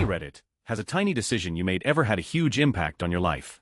Hey Reddit, has a tiny decision you made ever had a huge impact on your life?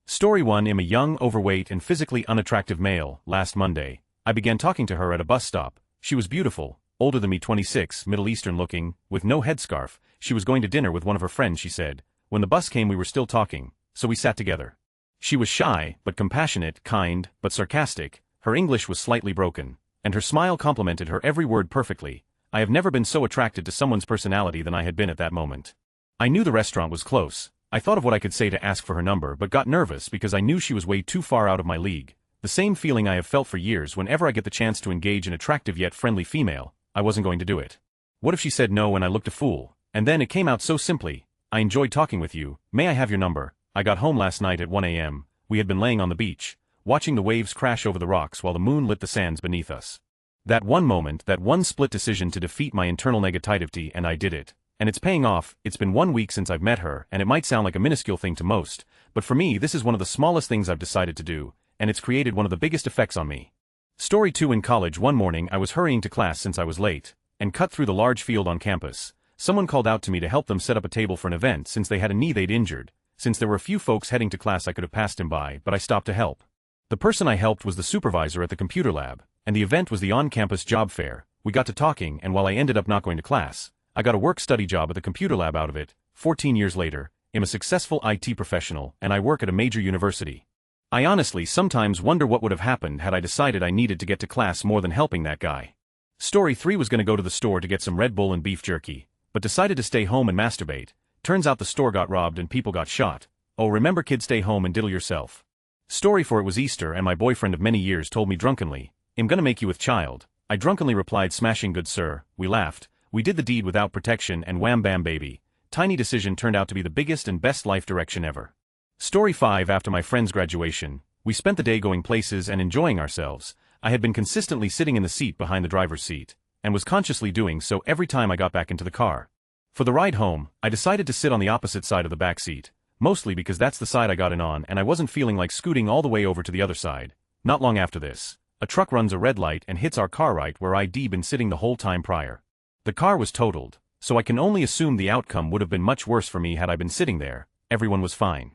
Story 1. I'm a young, overweight, and physically unattractive male. Last Monday, I began talking to her at a bus stop. She was beautiful, older than me, 26, Middle Eastern looking, with no headscarf. She was going to dinner with one of her friends, she said. When the bus came we were still talking, so we sat together. She was shy, but compassionate, kind, but sarcastic. Her English was slightly broken, and her smile complemented her every word perfectly. I have never been so attracted to someone's personality than I had been at that moment. I knew the restaurant was close. I thought of what I could say to ask for her number but got nervous because I knew she was way too far out of my league. The same feeling I have felt for years whenever I get the chance to engage an attractive yet friendly female. I wasn't going to do it. What if she said no and I looked a fool? And then it came out so simply. I enjoyed talking with you. May I have your number? I got home last night at 1 a.m. We had been laying on the beach, watching the waves crash over the rocks while the moon lit the sands beneath us. That one moment, that one split decision to defeat my internal negativity, and I did it. And it's paying off. It's been 1 week since I've met her, and it might sound like a minuscule thing to most, but for me this is one of the smallest things I've decided to do, and it's created one of the biggest effects on me. Story 2. In college one morning I was hurrying to class since I was late, and cut through the large field on campus. Someone called out to me to help them set up a table for an event since they had a knee they'd injured. Since there were a few folks heading to class I could have passed him by, but I stopped to help. The person I helped was the supervisor at the computer lab, and the event was the on-campus job fair. We got to talking, and while I ended up not going to class, I got a work-study job at the computer lab out of it. 14 years later, I'm a successful IT professional, and I work at a major university. I honestly sometimes wonder what would have happened had I decided I needed to get to class more than helping that guy. Story 3. Was going to go to the store to get some Red Bull and beef jerky, but decided to stay home and masturbate. Turns out the store got robbed and people got shot. Oh, remember kid, stay home and diddle yourself. Story 4. It was Easter and my boyfriend of many years told me drunkenly, I'm gonna make you with child. I drunkenly replied, smashing good sir. We laughed. We did the deed without protection and wham bam baby. Tiny decision turned out to be the biggest and best life direction ever. Story 5. After my friend's graduation, we spent the day going places and enjoying ourselves. I had been consistently sitting in the seat behind the driver's seat, and was consciously doing so every time I got back into the car. For the ride home, I decided to sit on the opposite side of the back seat, mostly because that's the side I got in on and I wasn't feeling like scooting all the way over to the other side. Not long after this, a truck runs a red light and hits our car right where I'd been sitting the whole time prior. The car was totaled, so I can only assume the outcome would have been much worse for me had I been sitting there. Everyone was fine.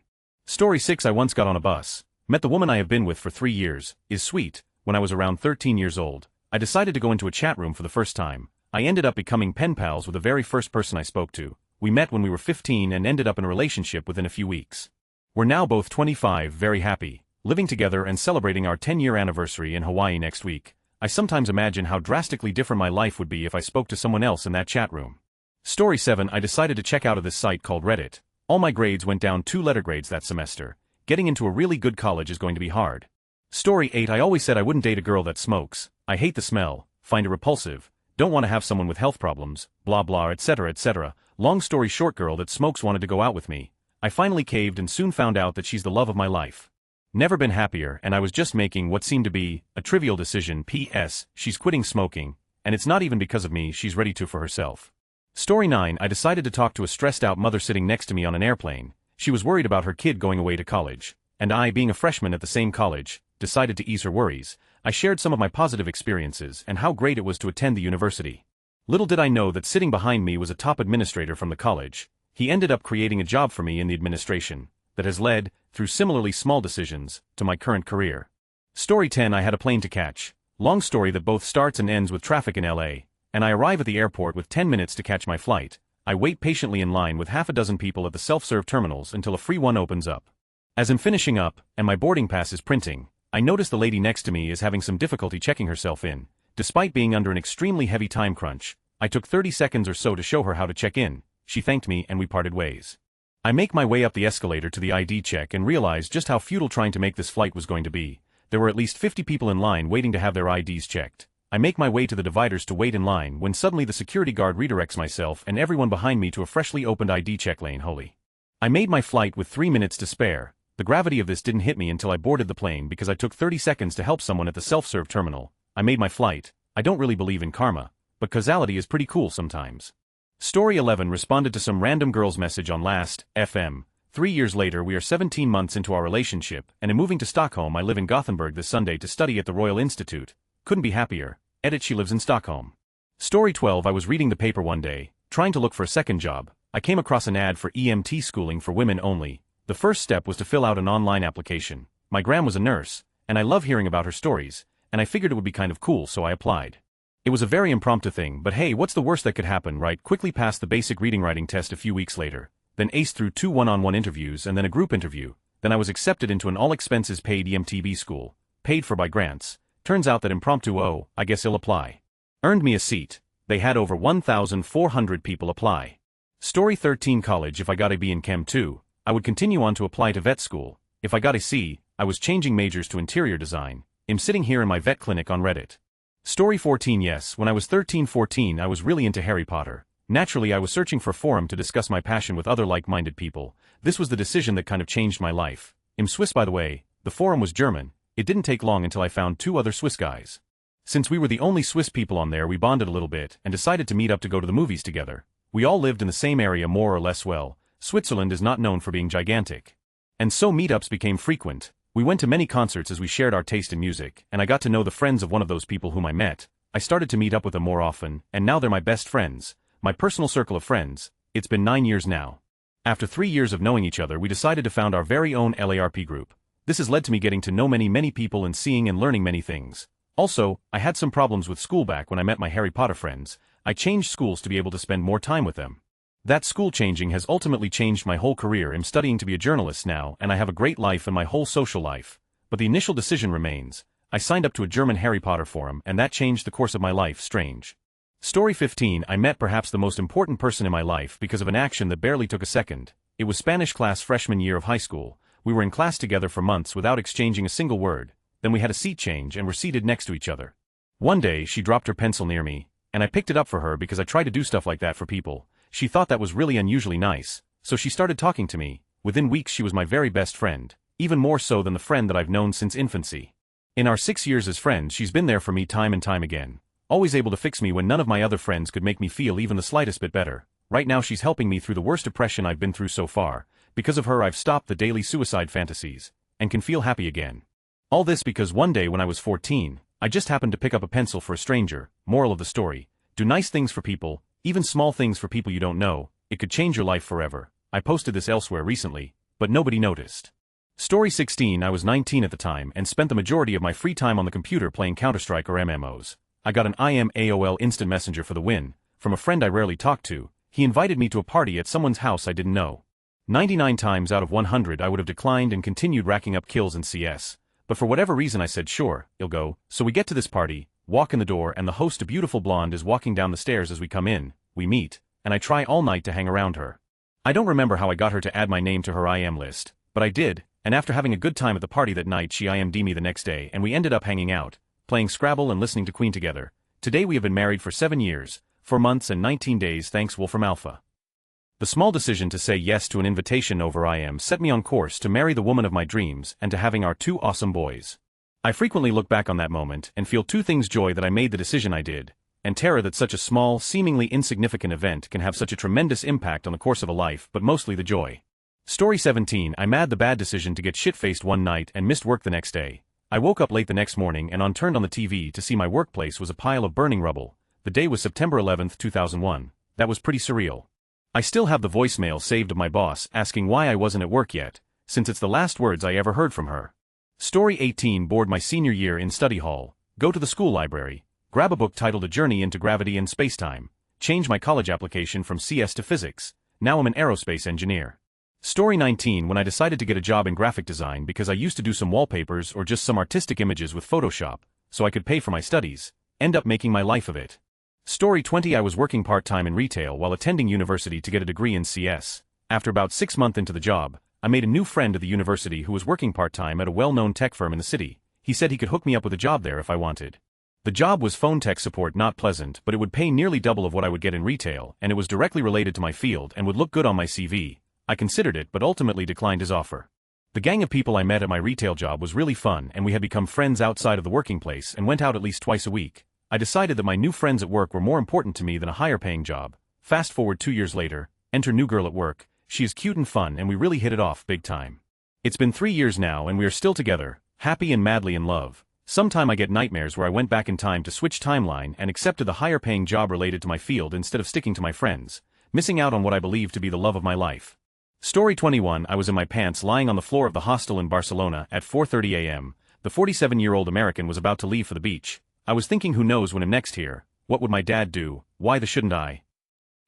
Story 6. I once got on a bus, met the woman I have been with for 3 years, is sweet. When I was around 13 years old, I decided to go into a chat room for the first time. I ended up becoming pen pals with the very first person I spoke to. We met when we were 15 and ended up in a relationship within a few weeks. We're now both 25, very happy, living together and celebrating our 10-year anniversary in Hawaii next week. I sometimes imagine how drastically different my life would be if I spoke to someone else in that chat room. Story 7. I decided to check out of this site called Reddit. All my grades went down 2 letter grades that semester. Getting into a really good college is going to be hard. Story 8. I always said I wouldn't date a girl that smokes. I hate the smell, find it repulsive, don't want to have someone with health problems, blah blah etc etc. Long story short, girl that smokes wanted to go out with me. I finally caved and soon found out that she's the love of my life. Never been happier, and I was just making what seemed to be a trivial decision. P.S. She's quitting smoking, and it's not even because of me, she's ready to for herself. Story 9. I decided to talk to a stressed out mother sitting next to me on an airplane. She was worried about her kid going away to college, and I, being a freshman at the same college, decided to ease her worries. I shared some of my positive experiences and how great it was to attend the university. Little did I know that sitting behind me was a top administrator from the college. He ended up creating a job for me in the administration that has led, through similarly small decisions, to my current career. Story 10. I had a plane to catch. Long story that both starts and ends with traffic in LA, and I arrive at the airport with 10 minutes to catch my flight. I wait patiently in line with half a dozen people at the self-serve terminals until a free one opens up. As I'm finishing up, and my boarding pass is printing, I notice the lady next to me is having some difficulty checking herself in. Despite being under an extremely heavy time crunch, I took 30 seconds or so to show her how to check in. She thanked me and we parted ways. I make my way up the escalator to the ID check and realize just how futile trying to make this flight was going to be. There were at least 50 people in line waiting to have their IDs checked. I make my way to the dividers to wait in line when suddenly the security guard redirects myself and everyone behind me to a freshly opened ID check lane. Holy. I made my flight with 3 minutes to spare. The gravity of this didn't hit me until I boarded the plane because I took 30 seconds to help someone at the self-serve terminal. I made my flight. I don't really believe in karma, but causality is pretty cool sometimes. Story 11. Responded to some random girl's message on Last.fm. 3 years later we are 17 months into our relationship, and in moving to Stockholm I live in Gothenburg this Sunday to study at the Royal Institute. Couldn't be happier. Edit. She lives in Stockholm. Story 12. I was reading the paper one day, trying to look for a second job. I came across an ad for EMT schooling for women only. The first step was to fill out an online application. My gram was a nurse, and I love hearing about her stories, and I figured it would be kind of cool, so I applied. It was a very impromptu thing, but hey, what's the worst that could happen, right? Quickly passed the basic reading-writing test a few weeks later, then aced through 2 one-on-one interviews and then a group interview. Then I was accepted into an all-expenses-paid EMTB school, paid for by grants. Turns out that impromptu, oh, I guess he'll apply. Earned me a seat. They had over 1,400 people apply. Story 13 College. If I got a B in Chem 2, I would continue on to apply to vet school. If I got a C, I was changing majors to interior design. I'm sitting here in my vet clinic on Reddit. Story 14 Yes, when I was 13-14 I was really into Harry Potter. Naturally I was searching for a forum to discuss my passion with other like-minded people. This was the decision that kind of changed my life. I'm Swiss by the way, the forum was German. It didn't take long until I found 2 other Swiss guys. Since we were the only Swiss people on there we bonded a little bit and decided to meet up to go to the movies together. We all lived in the same area more or less well. Switzerland is not known for being gigantic. And so meetups became frequent. We went to many concerts as we shared our taste in music, and I got to know the friends of one of those people whom I met. I started to meet up with them more often, and now they're my best friends. My personal circle of friends. It's been 9 years now. After 3 years of knowing each other we decided to found our very own LARP group. This has led to me getting to know many people and seeing and learning many things. Also, I had some problems with school back when I met my Harry Potter friends. I changed schools to be able to spend more time with them. That school changing has ultimately changed my whole career. I'm studying to be a journalist now and I have a great life and my whole social life. But the initial decision remains. I signed up to a German Harry Potter forum and that changed the course of my life. Strange. Story 15 I met perhaps the most important person in my life because of an action that barely took a second. It was Spanish class freshman year of high school. We were in class together for months without exchanging a single word. Then we had a seat change and were seated next to each other. One day she dropped her pencil near me, and I picked it up for her because I try to do stuff like that for people. She thought that was really unusually nice, so she started talking to me. Within weeks she was my very best friend, even more so than the friend that I've known since infancy. In our 6 years as friends she's been there for me time and time again. Always able to fix me when none of my other friends could make me feel even the slightest bit better. Right now she's helping me through the worst depression I've been through so far. Because of her I've stopped the daily suicide fantasies, and can feel happy again. All this because one day when I was 14, I just happened to pick up a pencil for a stranger. Moral of the story, do nice things for people, even small things for people you don't know, it could change your life forever. I posted this elsewhere recently, but nobody noticed. Story 16 I was 19 at the time and spent the majority of my free time on the computer playing Counter-Strike or MMOs. I got an IM AOL Instant Messenger for the win, from a friend I rarely talked to. He invited me to a party at someone's house I didn't know. 99 times out of 100 I would have declined and continued racking up kills in CS. But for whatever reason I said sure, I'll go. So we get to this party, walk in the door and the host, a beautiful blonde, is walking down the stairs as we come in. We meet, and I try all night to hang around her. I don't remember how I got her to add my name to her IM list, but I did, and after having a good time at the party that night she IM'd me the next day and we ended up hanging out, playing Scrabble and listening to Queen together. Today we have been married for 7 years, 4 months and 19 days thanks Wolfram Alpha. The small decision to say yes to an invitation over IM set me on course to marry the woman of my dreams and to having our 2 awesome boys. I frequently look back on that moment and feel 2 things: joy that I made the decision I did, and terror that such a small, seemingly insignificant event can have such a tremendous impact on the course of a life, but mostly the joy. Story 17 I made the bad decision to get shit-faced one night and missed work the next day. I woke up late the next morning and turned on the TV to see my workplace was a pile of burning rubble. The day was September 11, 2001. That was pretty surreal. I still have the voicemail saved of my boss asking why I wasn't at work yet, since it's the last words I ever heard from her. Story 18 Bored my senior year in study hall. Go to the school library, grab a book titled A Journey into Gravity and Spacetime, change my college application from CS to physics. Now I'm an aerospace engineer. Story 19 When I decided to get a job in graphic design because I used to do some wallpapers or just some artistic images with Photoshop, so I could pay for my studies, end up making my life of it. Story 20 I was working part-time in retail while attending university to get a degree in CS. After about 6 months into the job, I made a new friend at the university who was working part-time at a well-known tech firm in the city. He said he could hook me up with a job there if I wanted. The job was phone tech support, not pleasant, but it would pay nearly double of what I would get in retail, and it was directly related to my field and would look good on my CV. I considered it but ultimately declined his offer. The gang of people I met at my retail job was really fun and we had become friends outside of the working place and went out at least twice a week. I decided that my new friends at work were more important to me than a higher paying job. Fast forward 2 years later, enter new girl at work. She is cute and fun and we really hit it off big time. It's been 3 years now and we are still together, happy and madly in love. Sometime I get nightmares where I went back in time to switch timeline and accepted the higher paying job related to my field instead of sticking to my friends. missing out on what I believed to be the love of my life. Story 21. I was in my pants lying on the floor of the hostel in Barcelona at 4:30 a.m. The 47-year-old American was about to leave for the beach. I was thinking, who knows when I'm next here, what would my dad do, why shouldn't I?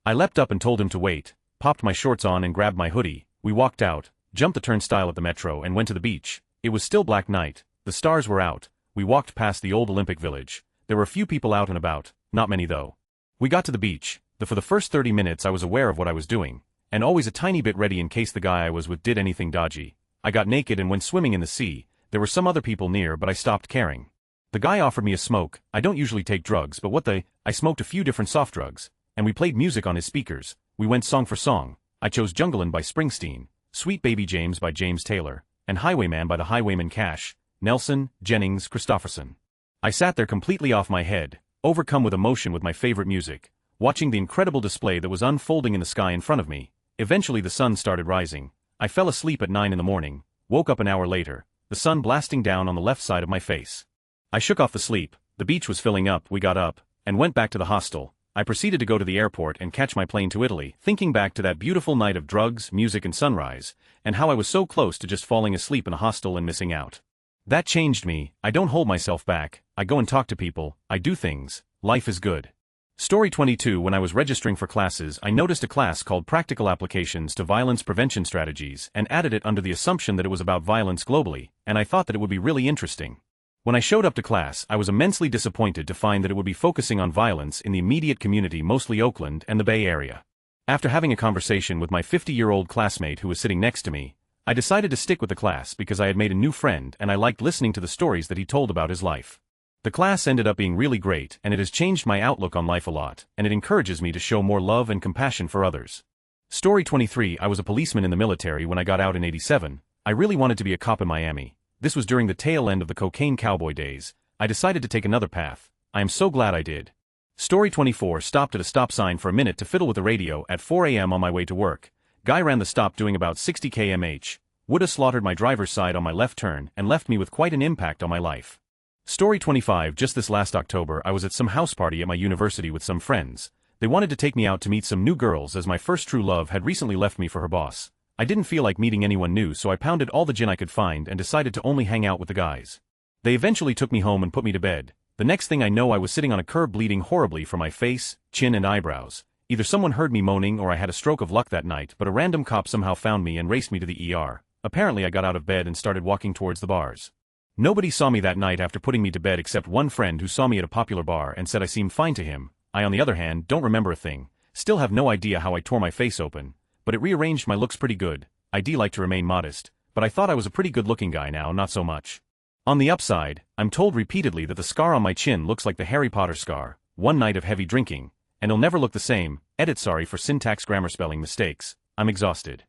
I leapt up and told him to wait, popped my shorts on and grabbed my hoodie. We walked out, jumped the turnstile at the metro and went to the beach. It was still black night, the stars were out. We walked past the old Olympic Village. There were a few people out and about, not many though. We got to the beach. For the first 30 minutes I was aware of what I was doing, and always a tiny bit ready in case the guy I was with did anything dodgy. I got naked and went swimming in the sea. There were some other people near, but I stopped caring. The guy offered me a smoke. I don't usually take drugs, but I smoked a few different soft drugs, and we played music on his speakers. We went song for song. I chose Junglein by Springsteen, Sweet Baby James by James Taylor, and Highwayman by the Highwaymen Cash, Nelson, Jennings, Christopherson. I sat there completely off my head, overcome with emotion with my favorite music, watching the incredible display that was unfolding in the sky in front of me. Eventually the sun started rising. I fell asleep at 9 in the morning, woke up an hour later, the sun blasting down on the left side of my face. I shook off the sleep. The beach was filling up. We got up and went back to the hostel. I proceeded to go to the airport and catch my plane to Italy, thinking back to that beautiful night of drugs, music and sunrise, and how I was so close to just falling asleep in a hostel and missing out. That changed me. I don't hold myself back. I go and talk to people. I do things. Life is good. Story 22. When I was registering for classes, I noticed a class called Practical Applications to Violence Prevention Strategies and added it under the assumption that it was about violence globally, and I thought that it would be really interesting. When I showed up to class, I was immensely disappointed to find that it would be focusing on violence in the immediate community, mostly Oakland and the Bay Area. After having a conversation with my 50-year-old classmate who was sitting next to me, I decided to stick with the class because I had made a new friend and I liked listening to the stories that he told about his life. The class ended up being really great, and it has changed my outlook on life a lot, and it encourages me to show more love and compassion for others. Story 23. I was a policeman in the military when I got out in '87. I really wanted to be a cop in Miami. This was during the tail end of the cocaine cowboy days. I decided to take another path. I am so glad I did. Story 24. Stopped at a stop sign for a minute to fiddle with the radio at 4 a.m. on my way to work. Guy ran the stop doing about 60 km/h. Woulda slaughtered my driver's side on my left turn and left me with quite an impact on my life. Story 25. Just this last October I was at some house party at my university with some friends. They wanted to take me out to meet some new girls as my first true love had recently left me for her boss. I didn't feel like meeting anyone new, so I pounded all the gin I could find and decided to only hang out with the guys. They eventually took me home and put me to bed. The next thing I know I was sitting on a curb bleeding horribly from my face, chin and eyebrows. Either someone heard me moaning or I had a stroke of luck that night, but a random cop somehow found me and raced me to the ER. Apparently I got out of bed and started walking towards the bars. Nobody saw me that night after putting me to bed except one friend who saw me at a popular bar and said I seemed fine to him. I on the other hand don't remember a thing. Still have no idea how I tore my face open, but it rearranged my looks pretty good. I do like to remain modest, but I thought I was a pretty good looking guy now, not so much. On the upside, I'm told repeatedly that the scar on my chin looks like the Harry Potter scar, one night of heavy drinking, and it'll never look the same. Edit sorry for syntax grammar spelling mistakes. I'm exhausted.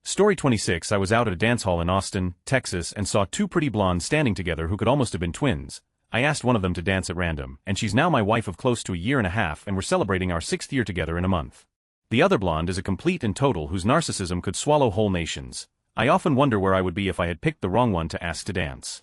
Story 26. I was out at a dance hall in Austin, Texas and saw two pretty blondes standing together who could almost have been twins. I asked one of them to dance at random, and she's now my wife of close to a year and a half and we're celebrating our 6th year together in a month. The other blonde is a complete and total whose narcissism could swallow whole nations. I often wonder where I would be if I had picked the wrong one to ask to dance.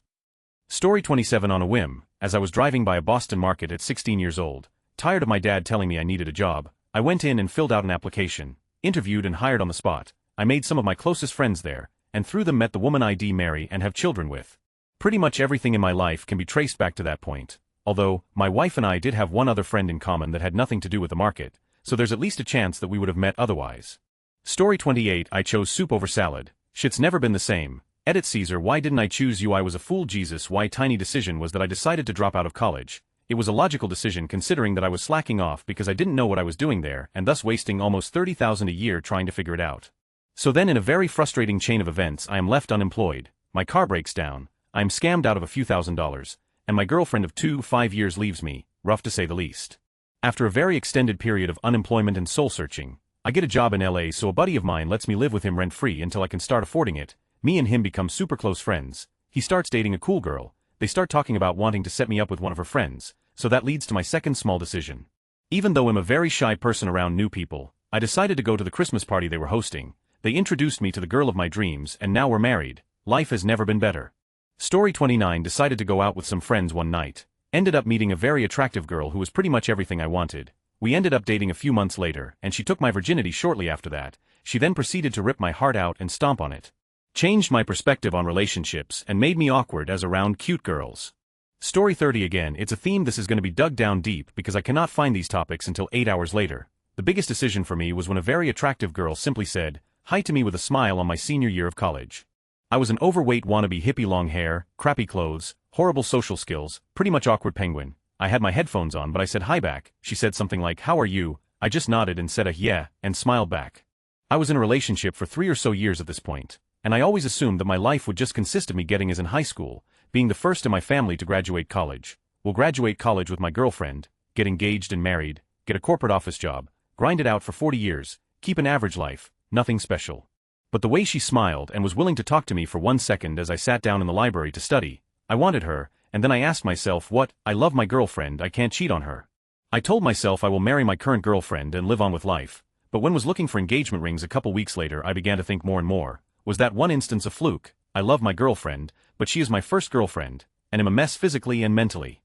Story 27. On a whim, as I was driving by a Boston market at 16 years old, tired of my dad telling me I needed a job, I went in and filled out an application, interviewed and hired on the spot. I made some of my closest friends there, and through them met the woman I marry and have children with. Pretty much everything in my life can be traced back to that point, although, my wife and I did have one other friend in common that had nothing to do with the market, so there's at least a chance that we would have met otherwise. Story 28. I chose soup over salad. Shit's never been the same. Edit Caesar. Why didn't I choose you? I was a fool. Jesus. Why tiny decision was that I decided to drop out of college. It was a logical decision considering that I was slacking off because I didn't know what I was doing there and thus wasting almost $30,000 a year trying to figure it out. So then in a very frustrating chain of events I am left unemployed, my car breaks down, I am scammed out of a few $1,000s, and my girlfriend of 5 years leaves me, rough to say the least. After a very extended period of unemployment and soul-searching, I get a job in LA, so a buddy of mine lets me live with him rent-free until I can start affording it. Me and him become super close friends. He starts dating a cool girl. They start talking about wanting to set me up with one of her friends, so that leads to my second small decision. Even though I'm a very shy person around new people, I decided to go to the Christmas party they were hosting. They introduced me to the girl of my dreams and now we're married. Life has never been better. Story 29. Decided to go out with some friends one night. Ended up meeting a very attractive girl who was pretty much everything I wanted. We ended up dating a few months later, and she took my virginity shortly after that. She then proceeded to rip my heart out and stomp on it. Changed my perspective on relationships and made me awkward as around cute girls. Story 30 again, it's a theme this is going to be dug down deep because I cannot find these topics until 8 hours later. The biggest decision for me was when a very attractive girl simply said hi to me with a smile on my senior year of college. I was an overweight wannabe hippie, long hair, crappy clothes, horrible social skills, pretty much awkward penguin. I had my headphones on but I said hi back. She said something like, "How are you?" I just nodded and said a yeah, and smiled back. I was in a relationship for 3 or so years at this point, and I always assumed that my life would just consist of me getting as in high school, being the first in my family to graduate college. We'll graduate college with my girlfriend, get engaged and married, get a corporate office job, grind it out for 40 years, keep an average life, nothing special. But the way she smiled and was willing to talk to me for 1 second as I sat down in the library to study, I wanted her, and then I asked myself, what? I love my girlfriend, I can't cheat on her. I told myself I will marry my current girlfriend and live on with life, but when was looking for engagement rings a couple weeks later I began to think more and more, was that one instance a fluke? I love my girlfriend, but she is my first girlfriend, and am a mess physically and mentally.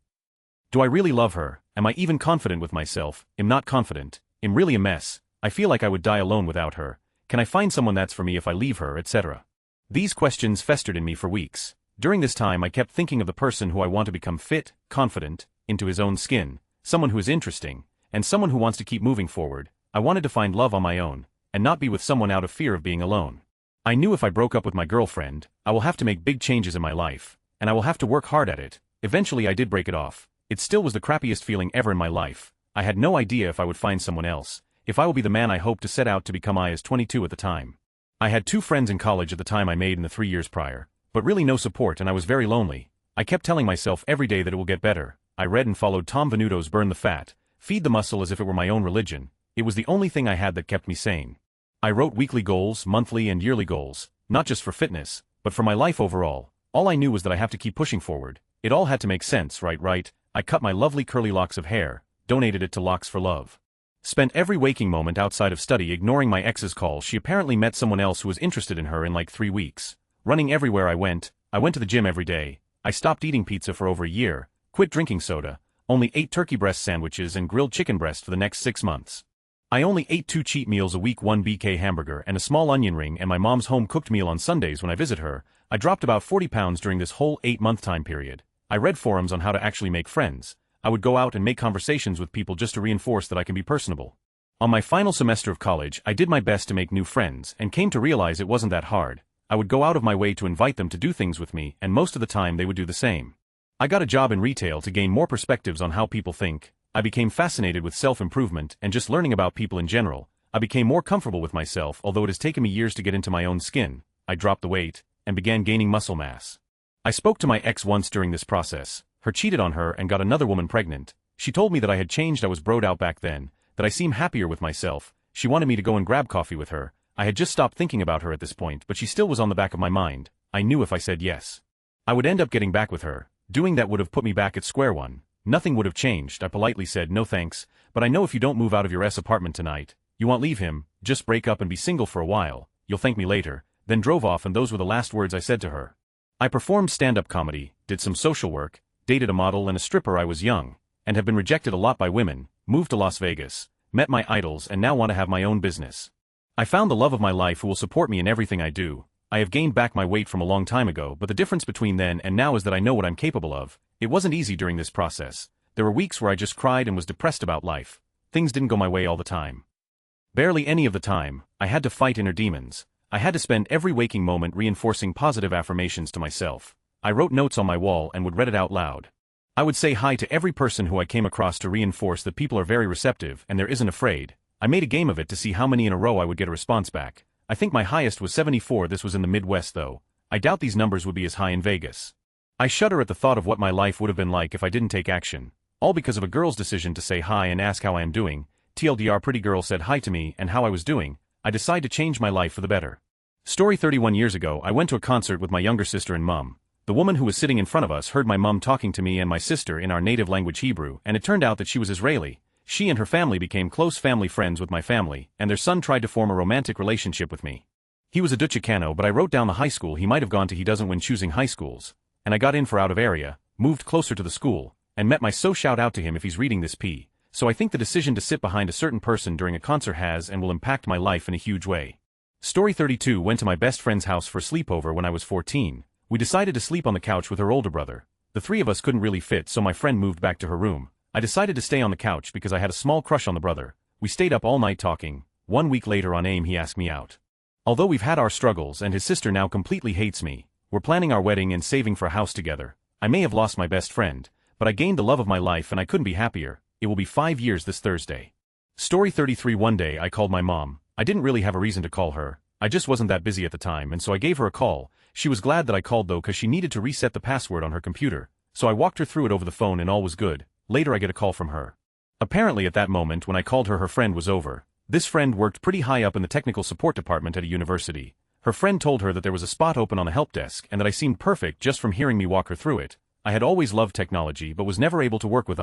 Do I really love her? Am I even confident with myself? Am not confident? Am really a mess? I feel like I would die alone without her. Can I find someone that's for me if I leave her, etc.? These questions festered in me for weeks. During this time I kept thinking of the person who I want to become: fit, confident, into his own skin, someone who is interesting, and someone who wants to keep moving forward. I wanted to find love on my own, and not be with someone out of fear of being alone. I knew if I broke up with my girlfriend, I will have to make big changes in my life, and I will have to work hard at it. Eventually I did break it off. It still was the crappiest feeling ever in my life. I had no idea if I would find someone else, if I will be the man I hoped to set out to become. I was 22 at the time. I had 2 friends in college at the time I made in the 3 years prior, but really no support, and I was very lonely. I kept telling myself every day that it will get better. I read and followed Tom Venuto's Burn the Fat, Feed the Muscle as if it were my own religion. It was the only thing I had that kept me sane. I wrote weekly goals, monthly and yearly goals, not just for fitness, but for my life overall. All I knew was that I have to keep pushing forward. It all had to make sense, right? I cut my lovely curly locks of hair, donated it to Locks for Love. Spent every waking moment outside of study ignoring my ex's calls. She apparently met someone else who was interested in her in like 3 weeks. Running everywhere I went to the gym every day. I stopped eating pizza for over a year, quit drinking soda, only ate turkey breast sandwiches and grilled chicken breast for the next 6 months. I only ate 2 cheat meals a week, 1 BK hamburger and a small onion ring, and my mom's home-cooked meal on Sundays when I visit her. I dropped about 40 pounds during this whole 8-month time period. I read forums on how to actually make friends. I would go out and make conversations with people just to reinforce that I can be personable. On my final semester of college, I did my best to make new friends and came to realize it wasn't that hard. I would go out of my way to invite them to do things with me, and most of the time they would do the same. I got a job in retail to gain more perspectives on how people think. I became fascinated with self-improvement and just learning about people in general. I became more comfortable with myself, although it has taken me years to get into my own skin. I dropped the weight and began gaining muscle mass. I spoke to my ex once during this process. Her cheated on her and got another woman pregnant. She told me that I had changed. I was broed out back then, that I seemed happier with myself. She wanted me to go and grab coffee with her. I had just stopped thinking about her at this point, but she still was on the back of my mind. I knew if I said yes, I would end up getting back with her. Doing that would have put me back at square one. Nothing would have changed. I politely said no thanks, but I know if you don't move out of your apartment tonight, you won't leave him, just break up and be single for a while, you'll thank me later, then drove off, and those were the last words I said to her. I performed stand-up comedy, did some social work, dated a model and a stripper. I was young, and have been rejected a lot by women, moved to Las Vegas, met my idols, and now want to have my own business. I found the love of my life who will support me in everything I do. I have gained back my weight from a long time ago, but the difference between then and now is that I know what I'm capable of. It wasn't easy during this process. There were weeks where I just cried and was depressed about life. Things didn't go my way all the time. Barely any of the time. I had to fight inner demons. I had to spend every waking moment reinforcing positive affirmations to myself. I wrote notes on my wall and would read it out loud. I would say hi to every person who I came across to reinforce that people are very receptive and there isn't afraid. I made a game of it to see how many in a row I would get a response back. I think my highest was 74. This was in the Midwest though. I doubt these numbers would be as high in Vegas. I shudder at the thought of what my life would have been like if I didn't take action. All because of a girl's decision to say hi and ask how I am doing. TLDR, pretty girl said hi to me and how I was doing. I decided to change my life for the better. Story: 31 years ago, I went to a concert with my younger sister and mum. The woman who was sitting in front of us heard my mum talking to me and my sister in our native language Hebrew, and it turned out that she was Israeli. She and her family became close family friends with my family, and their son tried to form a romantic relationship with me. He was a Duchicano, but I wrote down the high school he might have gone to. He doesn't when choosing high schools. And I got in for out of area, moved closer to the school, and met my so shout out to him if he's reading this P. so I think the decision to sit behind a certain person during a concert has and will impact my life in a huge way. Story 32 went to my best friend's house for a sleepover when I was 14. We decided to sleep on the couch with her older brother. The three of us couldn't really fit, so my friend moved back to her room. I decided to stay on the couch because I had a small crush on the brother. We stayed up all night talking. 1 week later on AIM he asked me out. Although we've had our struggles and his sister now completely hates me, we're planning our wedding and saving for a house together. I may have lost my best friend, but I gained the love of my life and I couldn't be happier. It will be 5 years this Thursday. Story 33 One day I called my mom. I didn't really have a reason to call her. I just wasn't that busy at the time and so I gave her a call. She was glad that I called though cause she needed to reset the password on her computer. So I walked her through it over the phone and all was good. Later I get a call from her. Apparently at that moment when I called her friend was over. This friend worked pretty high up in the technical support department at a university. Her friend told her that there was a spot open on the help desk and that I seemed perfect just from hearing me walk her through it. I had always loved technology but was never able to work with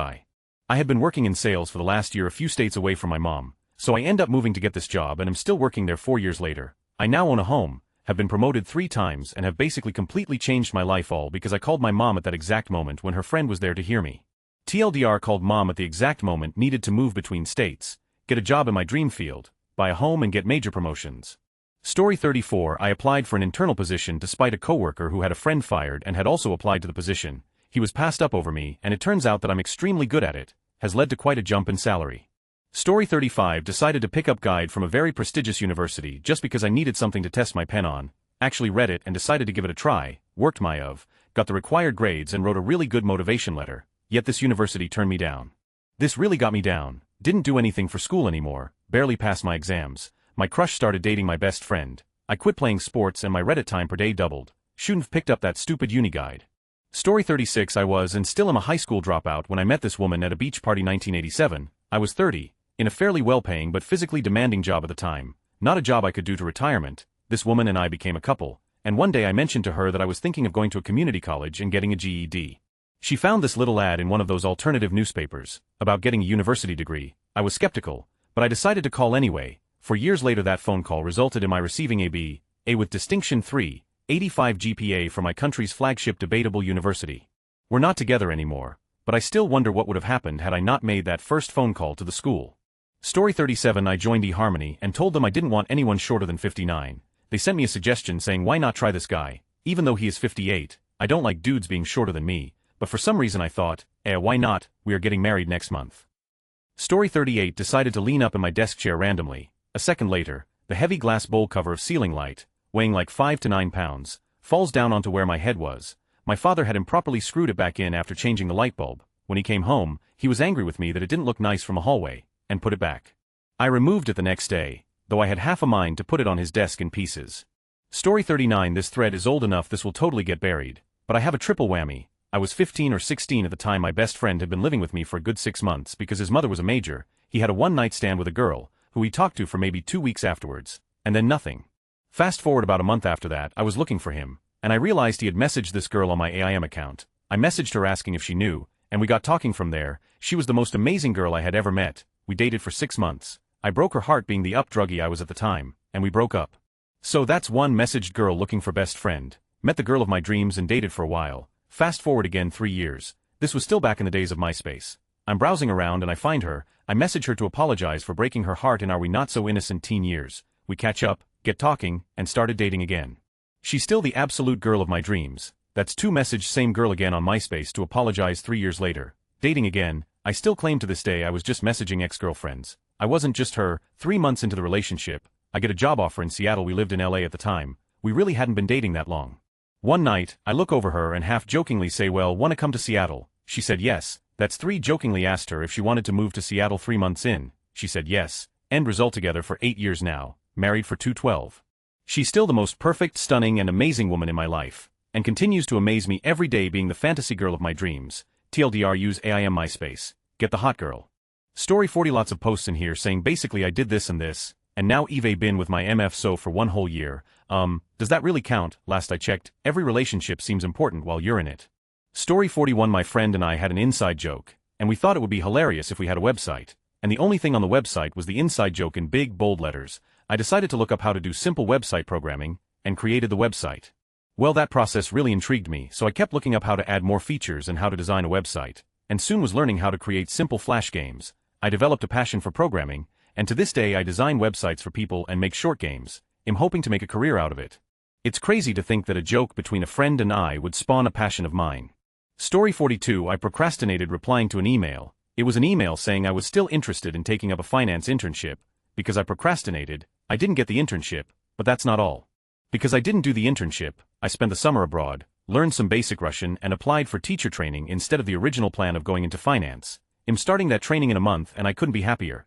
I had been working in sales for the last year a few states away from my mom, so I end up moving to get this job and am still working there 4 years later. I now own a home, have been promoted 3 times and have basically completely changed my life all because I called my mom at that exact moment when her friend was there to hear me. TLDR called mom at the exact moment needed to move between states, get a job in my dream field, buy a home and get major promotions. Story 34 I applied for an internal position despite a coworker who had a friend fired and had also applied to the position. He was passed up over me and it turns out that I'm extremely good at it, has led to quite a jump in salary. Story 35 decided to pick up guide from a very prestigious university just because I needed something to test my pen on, actually read it and decided to give it a try, worked got the required grades and wrote a really good motivation letter, yet this university turned me down. This really got me down, didn't do anything for school anymore, barely passed my exams, my crush started dating my best friend, I quit playing sports and my Reddit time per day doubled, shouldn't have picked up that stupid uni guide. Story 36 I was and still am a high school dropout when I met this woman at a beach party 1987, I was 30, in a fairly well-paying but physically demanding job at the time, not a job I could do to retirement. This woman and I became a couple, and one day I mentioned to her that I was thinking of going to a community college and getting a GED. She found this little ad in one of those alternative newspapers, about getting a university degree. I was skeptical, but I decided to call anyway. 4 years later that phone call resulted in my receiving a B.A. with distinction 3.85 GPA from my country's flagship debatable university. We're not together anymore, but I still wonder what would have happened had I not made that first phone call to the school. Story 37 I joined eHarmony and told them I didn't want anyone shorter than 59. They sent me a suggestion saying why not try this guy, even though he is 58, I don't like dudes being shorter than me, but for some reason I thought, why not, we are getting married next month. Story 38 decided to lean up in my desk chair randomly. A second later, the heavy glass bowl cover of ceiling light, weighing like 5 to 9 pounds, falls down onto where my head was. My father had improperly screwed it back in after changing the light bulb. When he came home, he was angry with me that it didn't look nice from a hallway, and put it back. I removed it the next day, though I had half a mind to put it on his desk in pieces. Story 39 This thread is old enough this will totally get buried, but I have a triple whammy. I was 15 or 16 at the time my best friend had been living with me for a good 6 months because his mother was a major. He had a one-night stand with a girl, who he talked to for maybe 2 weeks afterwards, and then nothing. Fast forward about a month after that, I was looking for him, and I realized he had messaged this girl on my AIM account. I messaged her asking if she knew, and we got talking from there. She was the most amazing girl I had ever met. We dated for 6 months. I broke her heart being the up-druggie I was at the time, and we broke up. So that's one messaged girl looking for best friend. Met the girl of my dreams and dated for a while. Fast forward again 3 years. This was still back in the days of MySpace. I'm browsing around and I find her. I message her to apologize for breaking her heart in our not-so-innocent teen years. We catch up, get talking, and started dating again. She's still the absolute girl of my dreams. That's 2 message same girl again on MySpace to apologize 3 years later. Dating again. I still claim to this day I was just messaging ex-girlfriends. I wasn't just her. 3 months into the relationship, I get a job offer in Seattle. We lived in LA at the time. We really hadn't been dating that long. One night, I look over her and half-jokingly say, well, wanna come to Seattle? She said yes. That's 3 jokingly asked her if she wanted to move to Seattle 3 months in. She said yes. End result together for 8 years now. Married for 212. She's still the most perfect, stunning, and amazing woman in my life, and continues to amaze me every day being the fantasy girl of my dreams. TLDR use AIM MySpace. Get the hot girl. Story 40 Lots of posts in here saying basically I did this, and now Eve been with my MF so for 1 whole year. Does that really count? Last I checked, every relationship seems important while you're in it. Story 41 My friend and I had an inside joke, and we thought it would be hilarious if we had a website, and the only thing on the website was the inside joke in big, bold letters. I decided to look up how to do simple website programming, and created the website. Well, that process really intrigued me, so I kept looking up how to add more features and how to design a website, and soon was learning how to create simple flash games. I developed a passion for programming, and to this day I design websites for people and make short games. I'm hoping to make a career out of it. It's crazy to think that a joke between a friend and I would spawn a passion of mine. Story 42. I procrastinated replying to an email. It was an email saying I was still interested in taking up a finance internship. Because I procrastinated, I didn't get the internship, but that's not all. Because I didn't do the internship, I spent the summer abroad, learned some basic Russian and applied for teacher training instead of the original plan of going into finance. I'm starting that training in a month and I couldn't be happier.